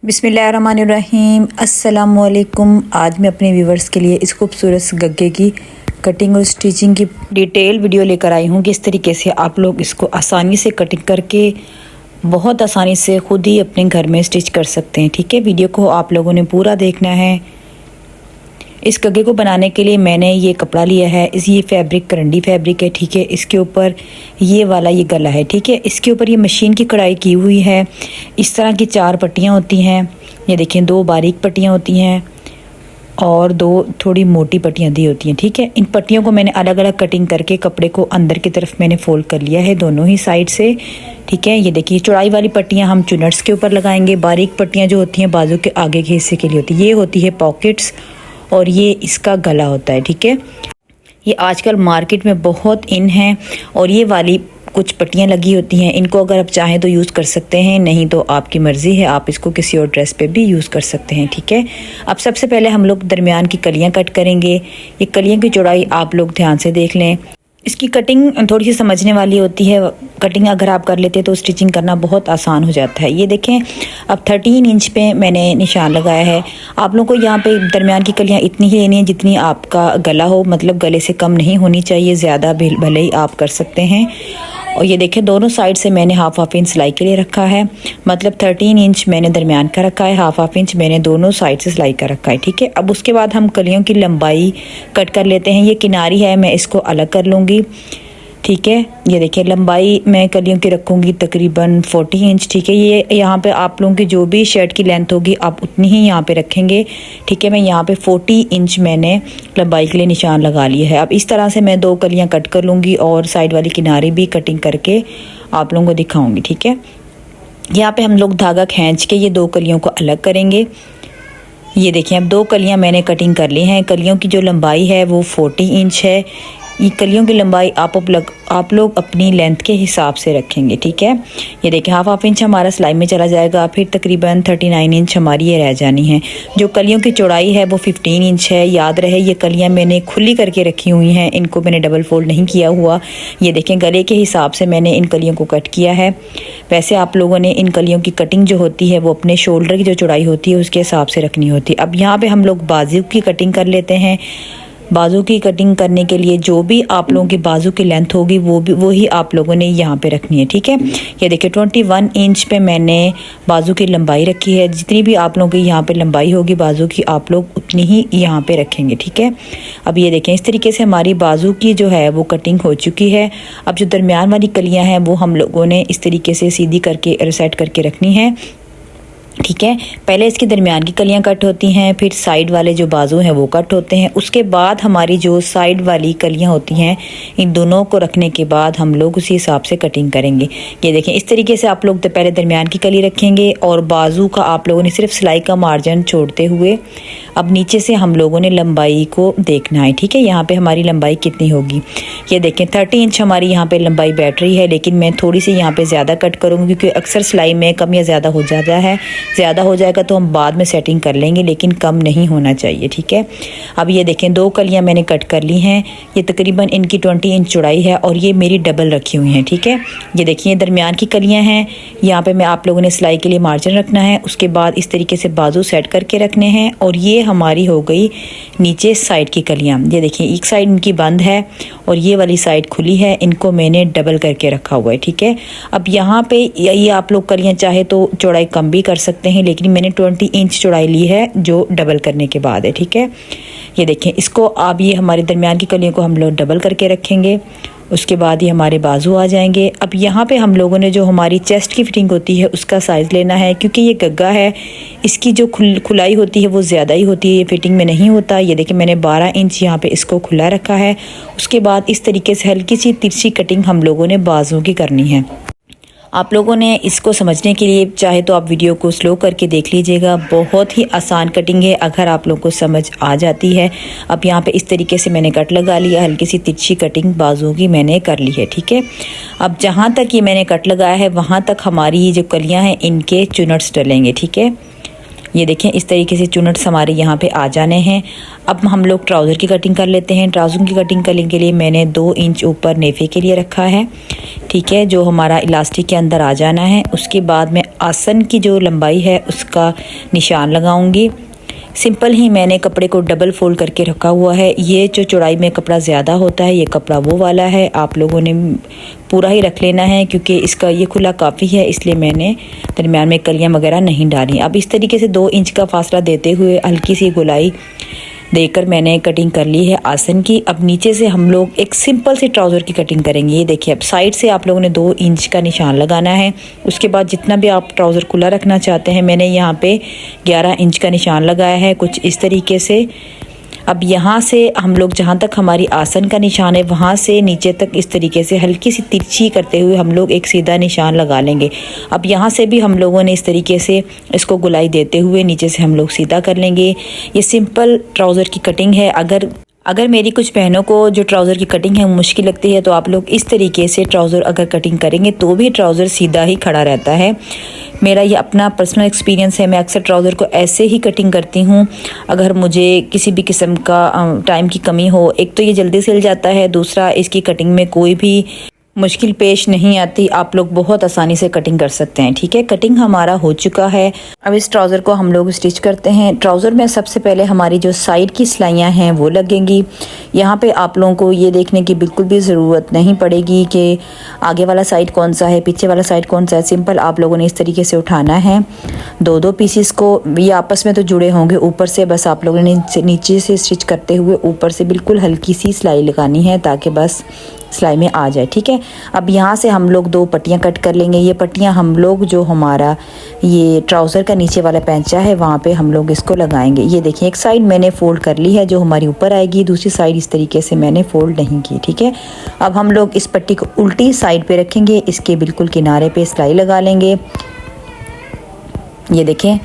बिस्मिल्लाहिर्रहमानिर्रहीम अस्सलामुअलैकुम। आज मैं अपने व्यूवर्स के लिए इस खूबसूरत गग्गे की कटिंग और स्टिचिंग की डिटेल वीडियो लेकर आई हूँ। किस तरीके से आप लोग इसको आसानी से कटिंग करके बहुत आसानी से खुद ही अपने घर में स्टिच कर सकते हैं। ठीक है, वीडियो को आप लोगों ने पूरा देखना है। इस गग्गे को बनाने के लिए मैंने ये कपड़ा लिया है। ये फैब्रिक करंडी फैब्रिक है। ठीक है, इसके ऊपर ये वाला ये गला है। ठीक है, इसके ऊपर ये मशीन की कढ़ाई की हुई है। इस तरह की 4 पट्टियाँ होती हैं। ये देखें, 2 बारीक पट्टियाँ होती हैं और 2 थोड़ी मोटी पट्टियाँ दी होती हैं। ठीक है, इन पट्टियों को मैंने अलग अलग कटिंग करके कपड़े को अंदर की तरफ मैंने फोल्ड कर लिया है दोनों ही साइड से। ठीक है, ये देखिए, चौड़ाई वाली पट्टियाँ हम चुनट्स के ऊपर लगाएंगे। बारीक पट्टियाँ जो होती हैं बाजू के आगे के हिस्से के लिए होती है। ये होती है पॉकेट्स और ये इसका गला होता है। ठीक है, ये आजकल मार्केट में बहुत इन है और ये वाली कुछ पट्टियाँ लगी होती हैं। इनको अगर आप चाहें तो यूज़ कर सकते हैं, नहीं तो आपकी मर्ज़ी है, आप इसको किसी और ड्रेस पे भी यूज़ कर सकते हैं। ठीक है, अब सबसे पहले हम लोग दरमियान की कलियाँ कट करेंगे। ये कलियों की चौड़ाई आप लोग ध्यान से देख लें। इसकी कटिंग थोड़ी सी समझने वाली होती है। कटिंग अगर आप कर लेते तो स्टिचिंग करना बहुत आसान हो जाता है। ये देखें, अब 13 इंच पे मैंने निशान लगाया है। आप लोगों को यहाँ पे दरमियान की कलियाँ इतनी ही लेनी है जितनी आपका गला हो, मतलब गले से कम नहीं होनी चाहिए, ज़्यादा भले ही आप कर सकते हैं। और ये देखें, दोनों साइड से मैंने हाफ इंच सिलाई के लिए रखा है। मतलब 13 इंच मैंने दरमियान का रखा है, हाफ इंच मैंने दोनों साइड से सिलाई का रखा है। ठीक है, अब उसके बाद हम कलियों की लंबाई कट कर लेते हैं। ये किनारी है, मैं इसको अलग कर लूँगी। ठीक है, ये देखिए, लंबाई मैं कलियों की रखूँगी तकरीबन 40 इंच। ठीक है, ये यहाँ पे आप लोगों की जो भी शर्ट की लेंथ होगी आप उतनी ही यहाँ पे रखेंगे। ठीक है, मैं यहाँ पे 40 इंच मैंने लंबाई के लिए निशान लगा लिया है। अब इस तरह से मैं 2 कलियाँ कट कर लूँगी और साइड वाली किनारे भी कटिंग करके आप लोगों को दिखाऊँगी। ठीक है, यहाँ पर हम लोग धागा खींच के ये 2 कलियों को अलग करेंगे। ये देखिए, अब 2 कलियाँ मैंने कटिंग कर ली हैं। कलियों की जो लंबाई है वो 40 इंच है। ये कलियों की लंबाई आप लोग अपनी लेंथ के हिसाब से रखेंगे। ठीक है, ये देखिए, हाफ इंच हमारा सिलाई में चला जाएगा, फिर तकरीबन 39 इंच हमारी ये रह जानी है। जो कलियों की चौड़ाई है वो 15 इंच है। याद रहे, ये कलियां मैंने खुली करके रखी हुई हैं, इनको मैंने डबल फोल्ड नहीं किया हुआ। ये देखें, गले के हिसाब से मैंने इन कलियों को कट किया है। वैसे आप लोगों ने इन कलियों की कटिंग जो होती है वो अपने शोल्डर की जो चौड़ाई होती है उसके हिसाब से रखनी होती है। अब यहाँ पर हम लोग बाजू की कटिंग कर लेते हैं। बाजू की कटिंग करने के लिए जो भी आप लोगों की बाजू की लेंथ होगी वो ही आप लोगों ने यहाँ पे रखनी है। ठीक है, ये देखिए, 21 इंच पे मैंने बाजू की लंबाई रखी है। जितनी भी आप लोगों की यहाँ पे लंबाई होगी बाजू की, आप लोग उतनी ही यहाँ पे रखेंगे। ठीक है, अब ये देखें, इस तरीके से हमारी बाजू की जो है वो कटिंग हो चुकी है। अब जो दरमियान वाली कलियाँ हैं वो हम लोगों ने इस तरीके से सीधी करके सेट करके रखनी है। ठीक है, पहले इसके दरमियान की कलियां कट होती हैं, फिर साइड वाले जो बाजू हैं वो कट होते हैं। उसके बाद हमारी जो साइड वाली कलियां होती हैं, इन दोनों को रखने के बाद हम लोग उसी हिसाब से कटिंग करेंगे। ये देखें, इस तरीके से आप लोग पहले दरमियान की कली रखेंगे और बाजू का आप लोगों ने सिर्फ सिलाई का मार्जिन छोड़ते हुए अब नीचे से हम लोगों ने लंबाई को देखना है। ठीक है, यहाँ पे हमारी लंबाई कितनी होगी, ये देखें, 30 इंच हमारी यहाँ पे लंबाई बैठ रही है, लेकिन मैं थोड़ी सी यहाँ पे ज़्यादा कट करूँगी क्योंकि अक्सर सिलाई में कम या ज़्यादा हो जाता है। ज़्यादा हो जाएगा तो हम बाद में सेटिंग कर लेंगे, लेकिन कम नहीं होना चाहिए। ठीक है, अब ये देखें, 2 कलियाँ मैंने कट कर ली हैं। ये तकरीबन इनकी 20 इंच चौड़ाई है और ये मेरी डबल रखी हुई हैं। ठीक है, ये देखिए, दरमियान की कलियाँ हैं। यहाँ पे मैं आप लोगों ने सिलाई के लिए मार्जिन रखना है। उसके बाद इस तरीके से बाजू सेट करके रखने हैं और ये हमारी हो गई नीचे साइड की कलियाँ। ये देखिए, एक साइड इनकी बंद है और ये वाली साइड खुली है। इनको मैंने डबल करके रखा हुआ है। ठीक है, अब यहाँ पे ये आप लोग कलियाँ चाहे तो चौड़ाई कम भी कर सकते हैं, लेकिन मैंने 20 इंच चौड़ाई ली है जो डबल करने के बाद है। ठीक है, ये देखें, इसको अब ये हमारे दरमियान की कलियों को हम लोग डबल करके रखेंगे। उसके बाद ये हमारे बाजू आ जाएंगे। अब यहाँ पे हम लोगों ने जो हमारी चेस्ट की फिटिंग होती है उसका साइज़ लेना है, क्योंकि ये गग्गा है, इसकी जो खुलाई होती है वो ज़्यादा ही होती है, ये फिटिंग में नहीं होता। ये देखिए, मैंने 12 इंच यहाँ पे इसको खुला रखा है। उसके बाद इस तरीके से हल्की सी तिरछी कटिंग हम लोगों ने बाजू की करनी है। आप लोगों ने इसको समझने के लिए चाहे तो आप वीडियो को स्लो करके देख लीजिएगा। बहुत ही आसान कटिंग है अगर आप लोगों को समझ आ जाती है। अब यहाँ पे इस तरीके से मैंने कट लगा लिया, हल्की सी तिरछी कटिंग बाजू की मैंने कर ली है। ठीक है, अब जहाँ तक ये मैंने कट लगाया है वहाँ तक हमारी ये जो कलियाँ हैं इनके चुनट्स डलेंगे। ठीक है, ये देखें इस तरीके से चुनट्स हमारे यहाँ पे आ जाने हैं। अब हम लोग ट्राउज़र की कटिंग कर लेते हैं। ट्राउज़र की कटिंग करने के लिए मैंने 2 इंच ऊपर नेफे के लिए रखा है, ठीक है, जो हमारा इलास्टिक के अंदर आ जाना है। उसके बाद मैं आसन की जो लंबाई है उसका निशान लगाऊंगी। सिंपल ही मैंने कपड़े को डबल फोल्ड करके रखा हुआ है। ये जो चौड़ाई में कपड़ा ज़्यादा होता है, ये कपड़ा वो वाला है, आप लोगों ने पूरा ही रख लेना है क्योंकि इसका ये खुला काफ़ी है, इसलिए मैंने दरमियान में कलियां वगैरह नहीं डाली। अब इस तरीके से 2 इंच का फासला देते हुए हल्की सी गोलाई देकर मैंने कटिंग कर ली है आसन की। अब नीचे से हम लोग एक सिंपल सी ट्राउज़र की कटिंग करेंगे। ये देखिए, अब साइड से आप लोगों ने 2 इंच का निशान लगाना है। उसके बाद जितना भी आप ट्राउज़र खुला रखना चाहते हैं, मैंने यहाँ पे 11 इंच का निशान लगाया है, कुछ इस तरीके से। अब यहाँ से हम लोग जहाँ तक हमारी आसन का निशान है वहाँ से नीचे तक इस तरीके से हल्की सी तिरछी करते हुए हम लोग एक सीधा निशान लगा लेंगे। अब यहाँ से भी हम लोगों ने इस तरीके से इसको गुलाई देते हुए नीचे से हम लोग सीधा कर लेंगे। ये सिंपल ट्राउज़र की कटिंग है। अगर मेरी कुछ बहनों को जो ट्राउज़र की कटिंग है मुश्किल लगती है तो आप लोग इस तरीके से ट्राउज़र अगर कटिंग करेंगे तो भी ट्राउज़र सीधा ही खड़ा रहता है। मेरा ये अपना पर्सनल एक्सपीरियंस है। मैं अक्सर ट्राउज़र को ऐसे ही कटिंग करती हूँ। अगर मुझे किसी भी किस्म का टाइम की कमी हो, एक तो ये जल्दी सिल जाता है, दूसरा इसकी कटिंग में कोई भी मुश्किल पेश नहीं आती। आप लोग बहुत आसानी से कटिंग कर सकते हैं, ठीक है। कटिंग हमारा हो चुका है। अब इस ट्राउज़र को हम लोग स्टिच करते हैं। ट्राउज़र में सबसे पहले हमारी जो साइड की सिलाइयाँ हैं वो लगेंगी। यहाँ पे आप लोगों को ये देखने की बिल्कुल भी ज़रूरत नहीं पड़ेगी कि आगे वाला साइड कौन सा है, पीछे वाला साइड कौन सा है। सिंपल आप लोगों ने इस तरीके से उठाना है 2-2 पीसीस को। ये आपस में तो जुड़े होंगे ऊपर से, बस आप लोगों ने नीचे से स्टिच करते हुए ऊपर से बिल्कुल हल्की सी सिलाई लगानी है ताकि बस सिलाई में आ जाए, ठीक है। अब यहाँ से हम लोग 2 पट्टियाँ कट कर लेंगे। ये पट्टियाँ हम लोग जो हमारा ये ट्राउज़र का नीचे वाला पैंचा है वहाँ पे हम लोग इसको लगाएंगे। ये देखिए, एक साइड मैंने फ़ोल्ड कर ली है जो हमारी ऊपर आएगी, दूसरी साइड इस तरीके से मैंने फ़ोल्ड नहीं की, ठीक है। अब हम लोग इस पट्टी को उल्टी साइड पे रखेंगे, इसके बिल्कुल किनारे पे सिलाई लगा लेंगे। ये देखें।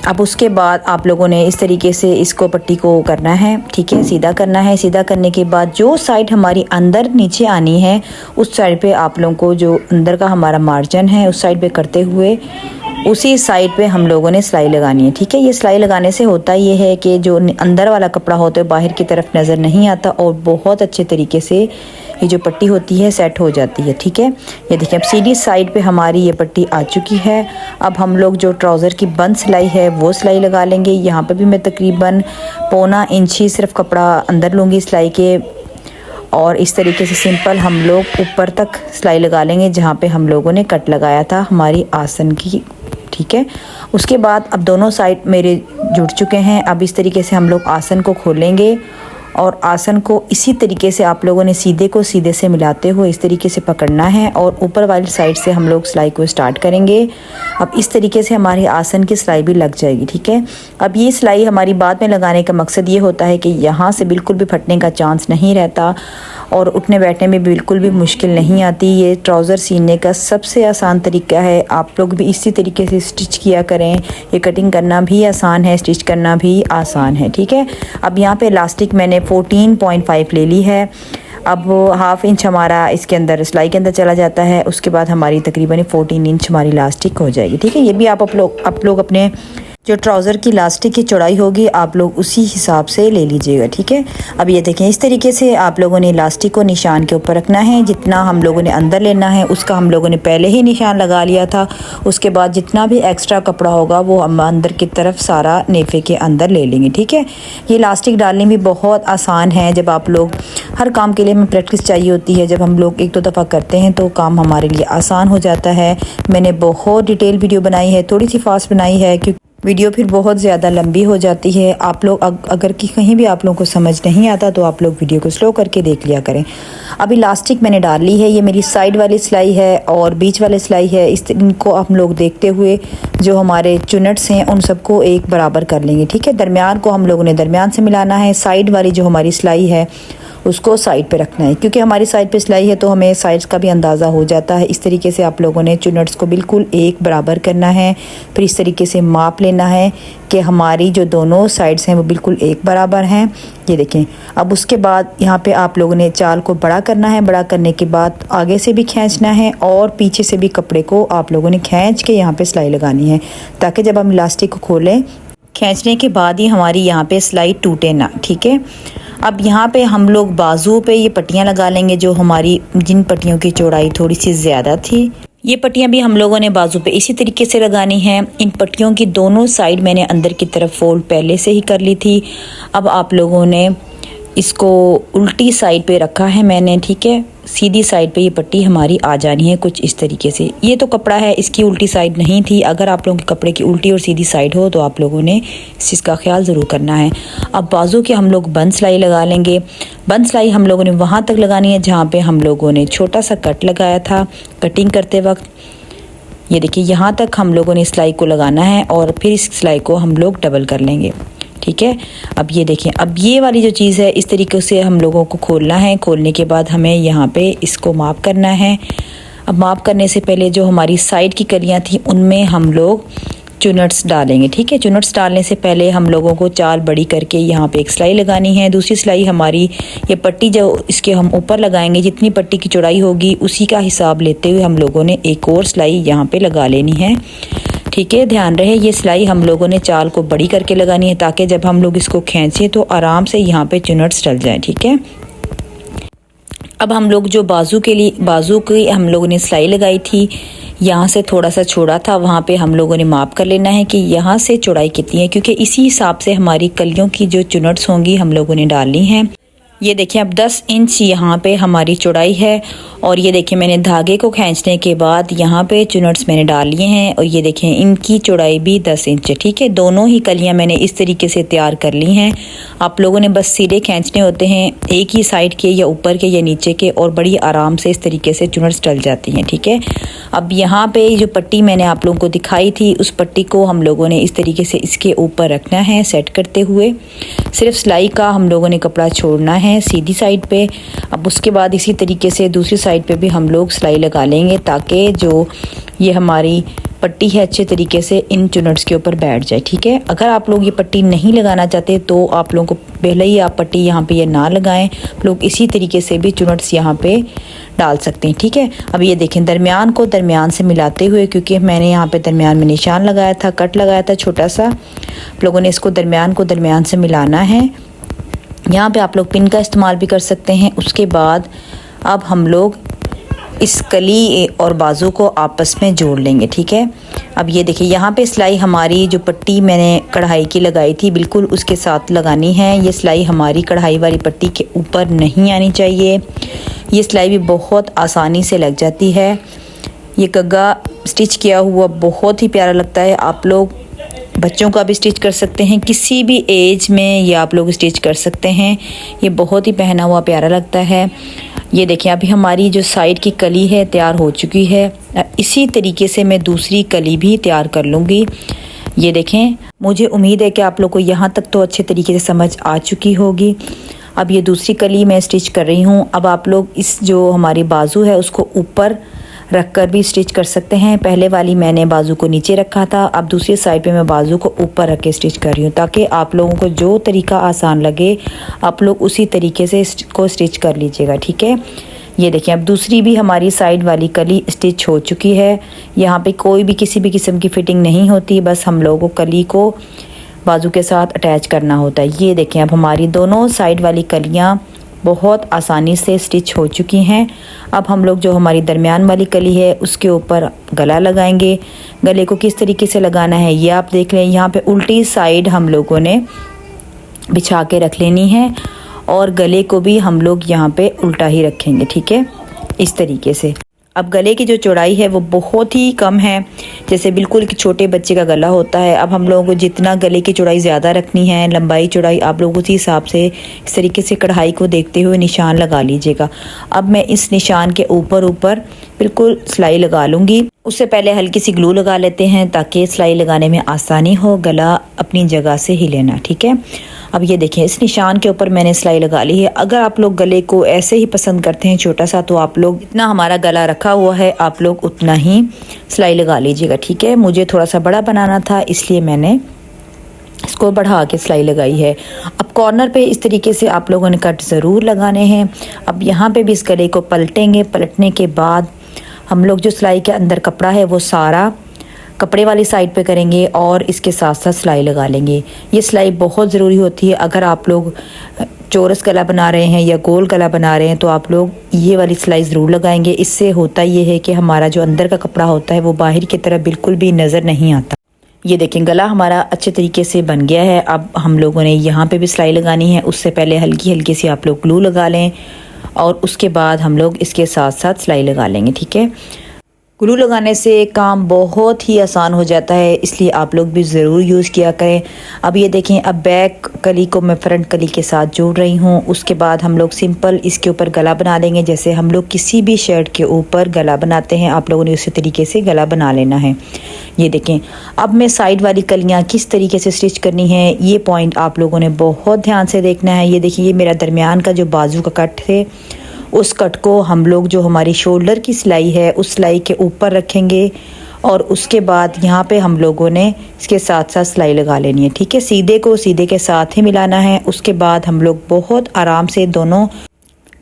अब उसके बाद आप लोगों ने इस तरीके से इसको पट्टी को करना है, ठीक है, सीधा करना है। सीधा करने के बाद जो साइड हमारी अंदर नीचे आनी है उस साइड पे आप लोगों को जो अंदर का हमारा मार्जिन है उस साइड पे करते हुए उसी साइड पे हम लोगों ने सिलाई लगानी है, ठीक है। ये सिलाई लगाने से होता ये है कि जो अंदर वाला कपड़ा होता है बाहर की तरफ नज़र नहीं आता और बहुत अच्छे तरीके से ये जो पट्टी होती है सेट हो जाती है, ठीक है। ये देखिए, अब सीधी साइड पे हमारी ये पट्टी आ चुकी है। अब हम लोग जो ट्राउज़र की बंद सिलाई है वो सिलाई लगा लेंगे। यहाँ पे भी मैं तकरीबन 1.25 इंच ही सिर्फ कपड़ा अंदर लूँगी सिलाई के, और इस तरीके से सिंपल हम लोग ऊपर तक सिलाई लगा लेंगे जहाँ पे हम लोगों ने कट लगाया था हमारी आसन की, ठीक है। उसके बाद अब दोनों साइड मेरे जुड़ चुके हैं। अब इस तरीके से हम लोग आसन को खोलेंगे और आसन को इसी तरीके से आप लोगों ने सीधे को सीधे से मिलाते हुए इस तरीके से पकड़ना है और ऊपर वाली साइड से हम लोग सिलाई को स्टार्ट करेंगे। अब इस तरीके से हमारी आसन की सिलाई भी लग जाएगी, ठीक है। अब ये सिलाई हमारी बाद में लगाने का मकसद ये होता है कि यहाँ से बिल्कुल भी फटने का चांस नहीं रहता और उठने बैठने में बिल्कुल भी मुश्किल नहीं आती। ये ट्राउज़र सीने का सबसे आसान तरीका है। आप लोग भी इसी तरीके से स्टिच किया करें। ये कटिंग करना भी आसान है, स्टिच करना भी आसान है, ठीक है। अब यहाँ पे इलास्टिक मैंने 14.5 ले ली है। अब 1/2 इंच हमारा इसके अंदर सिलाई के अंदर चला जाता है। उसके बाद हमारी तकरीबन 14 इंच हमारी इलास्टिक हो जाएगी, ठीक है। ये भी आप लोग अपने जो ट्राउज़र की इलास्टिक की चौड़ाई होगी आप लोग उसी हिसाब से ले लीजिएगा, ठीक है। अब ये देखें, इस तरीके से आप लोगों ने इलास्टिक को निशान के ऊपर रखना है। जितना हम लोगों ने अंदर लेना है उसका हम लोगों ने पहले ही निशान लगा लिया था। उसके बाद जितना भी एक्स्ट्रा कपड़ा होगा वो हम अंदर की तरफ सारा नेफे के अंदर ले लेंगे, ठीक है। ये इलास्टिक डालनी भी बहुत आसान है। जब आप लोग हर काम के लिए हमें प्रैक्टिस चाहिए होती है, जब हम लोग 1-2 दफ़ा करते हैं तो काम हमारे लिए आसान हो जाता है। मैंने बहुत डिटेल वीडियो बनाई है, थोड़ी सी फास्ट बनाई है क्योंकि वीडियो फिर बहुत ज़्यादा लंबी हो जाती है। आप लोग अगर कि कहीं भी आप लोगों को समझ नहीं आता तो आप लोग वीडियो को स्लो करके देख लिया करें। अब इलास्टिक मैंने डाल ली है। ये मेरी साइड वाली सिलाई है और बीच वाली सिलाई है। इनको हम लोग देखते हुए जो हमारे चुनट्स हैं उन सबको एक बराबर कर लेंगे, ठीक है। दरमियान को हम लोगों ने दरमियान से मिलाना है। साइड वाली जो हमारी सिलाई है उसको साइड पे रखना है। क्योंकि हमारी साइड पे सिलाई है तो हमें साइड्स का भी अंदाज़ा हो जाता है। इस तरीके से आप लोगों ने चुनट्स को बिल्कुल एक बराबर करना है। फिर इस तरीके से माप लेना है कि हमारी जो दोनों साइड्स हैं वो बिल्कुल एक बराबर हैं। ये देखें। अब उसके बाद यहाँ पे आप लोगों ने चाल को बड़ा करना है। बड़ा करने के बाद आगे से भी खींचना है और पीछे से भी कपड़े को आप लोगों ने खींच के यहाँ पे सिलाई लगानी है, ताकि जब हम इलास्टिक को खोलें खींचने के बाद ही हमारी यहाँ पे सिलाई टूटे ना। ठीक है। अब यहाँ पे हम लोग बाजू पे ये पट्टियाँ लगा लेंगे, जो हमारी जिन पट्टियों की चौड़ाई थोड़ी सी ज़्यादा थी। ये पट्टियाँ भी हम लोगों ने बाजू पे इसी तरीके से लगानी हैं। इन पट्टियों की दोनों साइड मैंने अंदर की तरफ फोल्ड पहले से ही कर ली थी। अब आप लोगों ने इसको उल्टी साइड पे रखा है मैंने। ठीक है। सीधी साइड पे ये पट्टी हमारी आ जानी है कुछ इस तरीके से। ये तो कपड़ा है, इसकी उल्टी साइड नहीं थी। अगर आप लोगों के कपड़े की उल्टी और सीधी साइड हो तो आप लोगों ने इस चीज़ का ख्याल ज़रूर करना है। अब बाजू के हम लोग बंद सिलाई लगा लेंगे। बंद सिलाई हम लोगों ने वहाँ तक लगानी है जहाँ पे हम लोगों ने छोटा सा कट लगाया था कटिंग करते वक्त। ये देखिए, यहाँ तक हम लोगों ने सिलाई को लगाना है और फिर इस सिलाई को हम लोग डबल कर लेंगे। ठीक है। अब ये देखें, अब ये वाली जो चीज़ है इस तरीके से हम लोगों को खोलना है। खोलने के बाद हमें यहाँ पे इसको माप करना है। अब माप करने से पहले जो हमारी साइड की कलियाँ थी उनमें हम लोग चुनट्स डालेंगे। ठीक है। चुनट्स डालने से पहले हम लोगों को चाल बड़ी करके यहाँ पे एक सिलाई लगानी है। दूसरी सिलाई हमारी ये पट्टी जो इसके हम ऊपर लगाएंगे, जितनी पट्टी की चौड़ाई होगी उसी का हिसाब लेते हुए हम लोगों ने एक और सिलाई यहाँ पे लगा लेनी है। ठीक है। ध्यान रहे ये सिलाई हम लोगों ने चाल को बड़ी करके लगानी है, ताकि जब हम लोग इसको खींचें तो आराम से यहाँ पे चुनट्स डल जाए। ठीक है। अब हम लोग जो बाजू की हम लोगों ने सिलाई लगाई थी, यहाँ से थोड़ा सा छोड़ा था, वहाँ पे हम लोगों ने माप कर लेना है कि यहाँ से चौड़ाई कितनी है, क्योंकि इसी हिसाब से हमारी कलियों की जो चुनट्स होंगी हम लोगों ने डालनी है। ये देखिए, अब 10 इंच यहाँ पे हमारी चौड़ाई है और ये देखिए मैंने धागे को खींचने के बाद यहाँ पे चुनट्स मैंने डाल लिए हैं और ये देखें इनकी चौड़ाई भी 10 इंच है। ठीक है। दोनों ही कलियाँ मैंने इस तरीके से तैयार कर ली हैं। आप लोगों ने बस सीधे खींचने होते हैं, एक ही साइड के या ऊपर के या नीचे के, और बड़ी आराम से इस तरीके से चुनट्स डल जाती हैं। ठीक है। अब यहाँ पे जो पट्टी मैंने आप लोगों को दिखाई थी उस पट्टी को हम लोगों ने इस तरीके से इसके ऊपर रखना है सेट करते हुए। सिर्फ सिलाई का हम लोगों ने कपड़ा छोड़ना है सीधी साइड पे। अब उसके बाद इसी तरीके से दूसरी साइड पे भी हम लोग सिलाई लगा लेंगे, ताकि जो ये हमारी पट्टी है अच्छे तरीके से इन चुनट्स के ऊपर बैठ जाए। ठीक है। अगर आप लोग ये पट्टी नहीं लगाना चाहते तो आप लोगों को पहले ही आप पट्टी यहाँ पे ये ना लगाएं, लोग इसी तरीके से भी चुनट्स यहाँ पे डाल सकते हैं। ठीक है। अब ये देखें, दरमियान को दरमियान से मिलाते हुए, क्योंकि मैंने यहाँ पे दरमियान में निशान लगाया था, कट लगाया था छोटा सा, आप लोगों ने इसको दरमियान को दरमियान से मिलाना है। यहाँ पे आप लोग पिन का इस्तेमाल भी कर सकते हैं। उसके बाद अब हम लोग इस कली और बाजू को आपस में जोड़ लेंगे। ठीक है। अब ये देखिए, यहाँ पे सिलाई हमारी जो पट्टी मैंने कढ़ाई की लगाई थी बिल्कुल उसके साथ लगानी है। ये सिलाई हमारी कढ़ाई वाली पट्टी के ऊपर नहीं आनी चाहिए। ये सिलाई भी बहुत आसानी से लग जाती है। ये कग्गा स्टिच किया हुआ बहुत ही प्यारा लगता है। आप लोग बच्चों का भी स्टिच कर सकते हैं, किसी भी एज में ये आप लोग स्टिच कर सकते हैं। ये बहुत ही पहना हुआ प्यारा लगता है। ये देखिए, अभी हमारी जो साइड की कली है तैयार हो चुकी है। इसी तरीके से मैं दूसरी कली भी तैयार कर लूँगी। ये देखें, मुझे उम्मीद है कि आप लोग को यहाँ तक तो अच्छे तरीके से समझ आ चुकी होगी। अब ये दूसरी कली मैं स्टिच कर रही हूँ। अब आप लोग इस जो हमारी बाजू है उसको ऊपर रख कर भी स्टिच कर सकते हैं। पहले वाली मैंने बाजू को नीचे रखा था, अब दूसरी साइड पे मैं बाजू को ऊपर रख के स्टिच कर रही हूँ, ताकि आप लोगों को जो तरीका आसान लगे आप लोग उसी तरीके से इसको स्टिच कर लीजिएगा। ठीक है। ये देखिए, अब दूसरी भी हमारी साइड वाली कली स्टिच हो चुकी है। यहाँ पे कोई भी किसी भी किस्म की फिटिंग नहीं होती, बस हम लोगों को कली को बाजू के साथ अटैच करना होता है। ये देखें, अब हमारी दोनों साइड वाली कलियाँ बहुत आसानी से स्टिच हो चुकी हैं। अब हम लोग जो हमारी दरमियान वाली कली है उसके ऊपर गला लगाएंगे। गले को किस तरीके से लगाना है ये आप देख लें। यहाँ पे उल्टी साइड हम लोगों ने बिछा के रख लेनी है और गले को भी हम लोग यहाँ पे उल्टा ही रखेंगे। ठीक है, इस तरीके से। अब गले की जो चौड़ाई है वो बहुत ही कम है, जैसे बिल्कुल एक छोटे बच्चे का गला होता है। अब हम लोगों को जितना गले की चौड़ाई ज़्यादा रखनी है, लंबाई चौड़ाई आप लोग उसी हिसाब से इस तरीके से कढ़ाई को देखते हुए निशान लगा लीजिएगा। अब मैं इस निशान के ऊपर बिल्कुल सिलाई लगा लूँगी। उससे पहले हल्की सी ग्लू लगा लेते हैं ताकि सिलाई लगाने में आसानी हो, गला अपनी जगह से ही लेना। ठीक है। अब ये देखें इस निशान के ऊपर मैंने सिलाई लगा ली है। अगर आप लोग गले को ऐसे ही पसंद करते हैं छोटा सा, तो आप लोग जितना हमारा गला रखा हुआ है आप लोग उतना ही सिलाई लगा लीजिएगा, ठीक है। मुझे थोड़ा सा बड़ा बनाना था इसलिए मैंने इसको बढ़ा के सिलाई लगाई है। अब कॉर्नर पे इस तरीके से आप लोगों ने कट ज़रूर लगाने हैं। अब यहाँ पे भी इस गले को पलटेंगे। पलटने के बाद हम लोग जो सिलाई के अंदर कपड़ा है वो सारा कपड़े वाली साइड पे करेंगे और इसके साथ साथ सिलाई लगा लेंगे। ये सिलाई बहुत ज़रूरी होती है। अगर आप लोग चौरस गला बना रहे हैं या गोल गला बना रहे हैं तो आप लोग ये वाली सिलाई ज़रूर लगाएंगे। इससे होता ये है कि हमारा जो अंदर का कपड़ा होता है वो बाहर की तरफ बिल्कुल भी नज़र नहीं आता। ये देखें गला हमारा अच्छे तरीके से बन गया है। अब हम लोगों ने यहाँ पे भी सिलाई लगानी है। उससे पहले हल्की हल्की सी आप लोग ग्लू लगा लें और उसके बाद हम लोग इसके साथ साथ सिलाई लगा लेंगे, ठीक है। ग्लू लगाने से काम बहुत ही आसान हो जाता है, इसलिए आप लोग भी ज़रूर यूज़ किया करें। अब ये देखें, अब बैक कली को मैं फ्रंट कली के साथ जोड़ रही हूँ। उसके बाद हम लोग सिंपल इसके ऊपर गला बना लेंगे, जैसे हम लोग किसी भी शर्ट के ऊपर गला बनाते हैं आप लोगों ने उसी तरीके से गला बना लेना है। ये देखें, अब मैं साइड वाली कलियाँ किस तरीके से स्टिच करनी है ये पॉइंट आप लोगों ने बहुत ध्यान से देखना है। ये देखिए, ये मेरा दरमियान का जो बाजू का कट है उस कट को हम लोग जो हमारी शोल्डर की सिलाई है उस सिलाई के ऊपर रखेंगे और उसके बाद यहाँ पे हम लोगों ने इसके साथ साथ सिलाई लगा लेनी है, ठीक है। सीधे को सीधे के साथ ही मिलाना है। उसके बाद हम लोग बहुत आराम से दोनों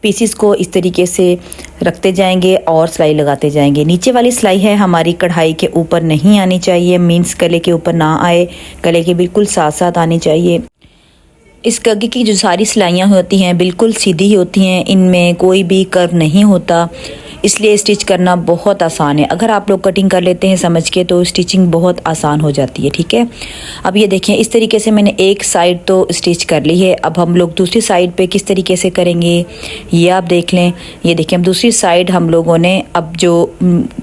पीसीस को इस तरीके से रखते जाएंगे और सिलाई लगाते जाएंगे। नीचे वाली सिलाई है हमारी कढ़ाई के ऊपर नहीं आनी चाहिए, मीन्स गले के ऊपर ना आए, गले के बिल्कुल साथ साथ आनी चाहिए। इस गगे की जो सारी सिलाइयाँ होती हैं बिल्कुल सीधी ही होती हैं, इनमें कोई भी कर्व नहीं होता, इसलिए स्टिच करना बहुत आसान है। अगर आप लोग कटिंग कर लेते हैं समझ के तो स्टिचिंग बहुत आसान हो जाती है, ठीक है। अब ये देखें, इस तरीके से मैंने एक साइड तो स्टिच कर ली है। अब हम लोग दूसरी साइड पे किस तरीके से करेंगे ये आप देख लें। ये देखें, अब दूसरी साइड हम लोगों ने अब जो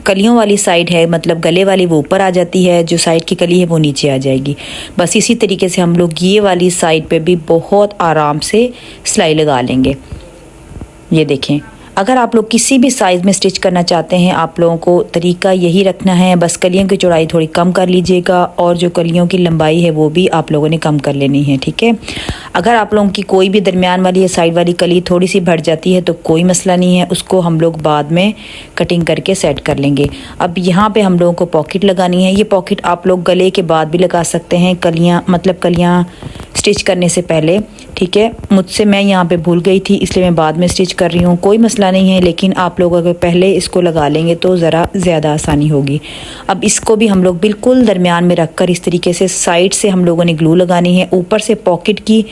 कलियों वाली साइड है मतलब गले वाली वो ऊपर आ जाती है, जो साइड की कली है वो नीचे आ जाएगी। बस इसी तरीके से हम लोग ये वाली साइड पे भी बहुत आराम से सिलाई लगा लेंगे। ये देखें, अगर आप लोग किसी भी साइज़ में स्टिच करना चाहते हैं आप लोगों को तरीका यही रखना है, बस कलियों की चौड़ाई थोड़ी कम कर लीजिएगा और जो कलियों की लंबाई है वो भी आप लोगों ने कम कर लेनी है, ठीक है। अगर आप लोगों की कोई भी दरमियान वाली या साइड वाली कली थोड़ी सी बढ़ जाती है तो कोई मसला नहीं है, उसको हम लोग बाद में कटिंग करके सेट कर लेंगे। अब यहाँ पर हम लोगों को पॉकेट लगानी है। ये पॉकेट आप लोग गले के बाद भी लगा सकते हैं, कलियाँ मतलब कलियाँ स्टिच करने से पहले, ठीक है। मुझसे मैं यहाँ पे भूल गई थी इसलिए मैं बाद में स्टिच कर रही हूँ, कोई मसला नहीं है, लेकिन आप लोग अगर पहले इसको लगा लेंगे तो ज़रा ज़्यादा आसानी होगी। अब इसको भी हम लोग बिल्कुल दरमियान में रखकर इस तरीके से साइड से हम लोगों ने ग्लू लगानी है। ऊपर से पॉकेट की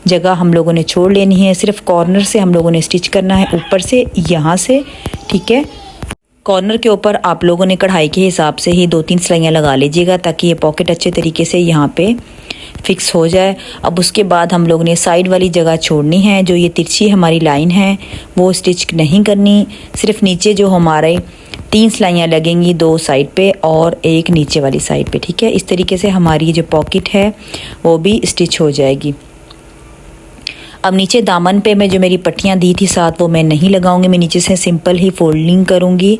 जगह हम लोगों ने छोड़ लेनी है, सिर्फ कॉर्नर से हम लोगों ने स्टिच करना है, ऊपर से यहाँ से, ठीक है। कॉर्नर के ऊपर आप लोगों ने कढ़ाई के हिसाब से ही 2-3 सिलाइयाँ लगा लीजिएगा ताकि ये पॉकेट अच्छे तरीके से यहाँ पे फिक्स हो जाए। अब उसके बाद हम लोग ने साइड वाली जगह छोड़नी है, जो ये तिरछी हमारी लाइन है वो स्टिच नहीं करनी, सिर्फ नीचे जो हमारे 3 सिलाइयाँ लगेंगी, 2 साइड पे और 1 नीचे वाली साइड पे, ठीक है। इस तरीके से हमारी जो पॉकेट है वो भी स्टिच हो जाएगी। अब नीचे दामन पे मैं जो मेरी पट्टियाँ दी थी साथ वो मैं नहीं लगाऊंगी, मैं नीचे से सिंपल ही फोल्डिंग करूँगी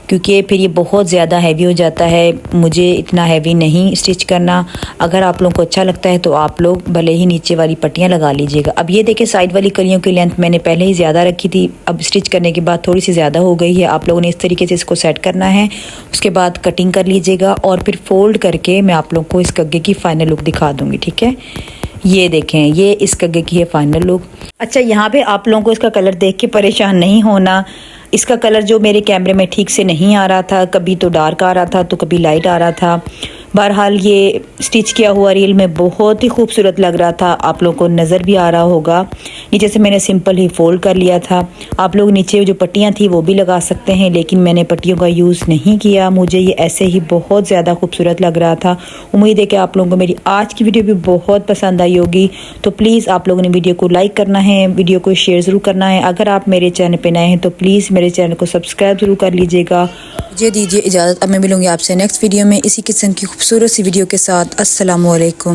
क्योंकि फिर ये बहुत ज़्यादा हैवी हो जाता है, मुझे इतना हैवी नहीं स्टिच करना। अगर आप लोगों को अच्छा लगता है तो आप लोग भले ही नीचे वाली पट्टियाँ लगा लीजिएगा। अब ये देखें, साइड वाली कलियों की लेंथ मैंने पहले ही ज़्यादा रखी थी, अब स्टिच करने के बाद थोड़ी सी ज़्यादा हो गई है। आप लोगों ने इस तरीके से इसको सेट करना है, उसके बाद कटिंग कर लीजिएगा और फिर फोल्ड करके मैं आप लोग को इस गग्गे की फ़ाइनल लुक दिखा दूँगी, ठीक है। ये देखें, ये इस गग्गे की है फाइनल लुक। अच्छा, यहाँ पे आप लोगों को इसका कलर देख के परेशान नहीं होना, इसका कलर जो मेरे कैमरे में ठीक से नहीं आ रहा था, कभी तो डार्क आ रहा था तो कभी लाइट आ रहा था। बहरहाल ये स्टिच किया हुआ रील में बहुत ही खूबसूरत लग रहा था, आप लोगों को नज़र भी आ रहा होगा। ये जैसे मैंने सिंपल ही फोल्ड कर लिया था। आप लोग नीचे जो पट्टियाँ थी वो भी लगा सकते हैं, लेकिन मैंने पट्टियों का यूज़ नहीं किया, मुझे ये ऐसे ही बहुत ज़्यादा खूबसूरत लग रहा था। उम्मीद है कि आप लोगों को मेरी आज की वीडियो भी बहुत पसंद आई होगी, तो प्लीज़ आप लोगों ने वीडियो को लाइक करना है, वीडियो को शेयर ज़रूर करना है। अगर आप मेरे चैनल पर नए हैं तो प्लीज़ मेरे चैनल को सब्सक्राइब ज़रूर कर लीजिएगा। मुझे दीजिए इजाज़त, अब मैं मिलूँगी आपसे नेक्स्ट वीडियो में इसी किस्म की खूबसूरत सी वीडियो के साथ। अस्सलामु अलैकुम।